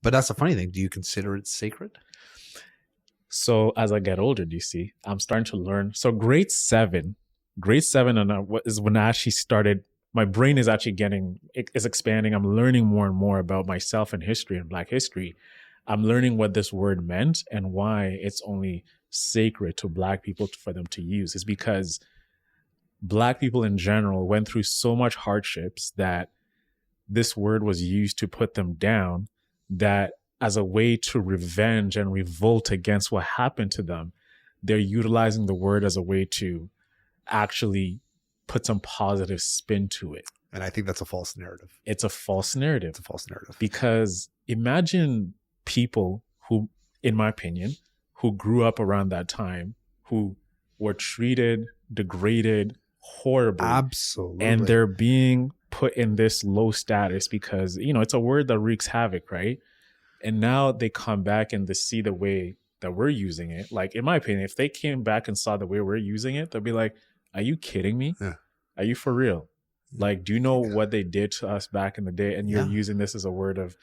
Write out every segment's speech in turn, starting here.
But that's the funny thing. Do you consider it sacred? So as I get older, do you see, I'm starting to learn. So grade seven, and what is when I actually started. My brain is actually is expanding. I'm learning more and more about myself and history and Black history. I'm learning what this word meant and why it's only sacred to Black people for them to use. Is because Black people in general went through so much hardships that this word was used to put them down, that as a way to revenge and revolt against what happened to them, they're utilizing the word as a way to actually put some positive spin to it. And I think that's a false narrative. It's a false narrative. It's a false narrative. Because imagine people who, in my opinion, who grew up around that time, who were treated, degraded, horribly. Absolutely. And they're being put in this low status because, it's a word that wreaks havoc, right? And now they come back and they see the way that we're using it. Like, in my opinion, if they came back and saw the way we're using it, they'll be like, are you kidding me? Yeah. Are you for real? Like, do you know what they did to us back in the day? And you're using this as a word of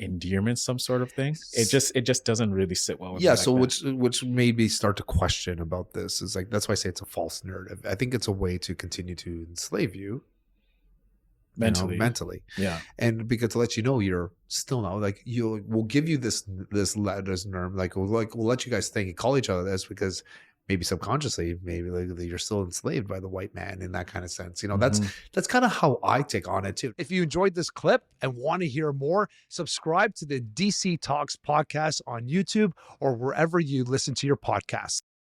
endearment, some sort of thing. It just doesn't really sit well with me. Yeah. So which made me start to question about this is like, that's why I say it's a false narrative. I think it's a way to continue to enslave you. Mentally. Yeah. And because to let you know, you're still not like, we'll give you this norm, like we'll let you guys think and call each other this because maybe subconsciously, maybe like you're still enslaved by the white man in that kind of sense. That's kind of how I take on it too. If you enjoyed this clip and want to hear more, subscribe to the DC Talks podcast on YouTube or wherever you listen to your podcasts.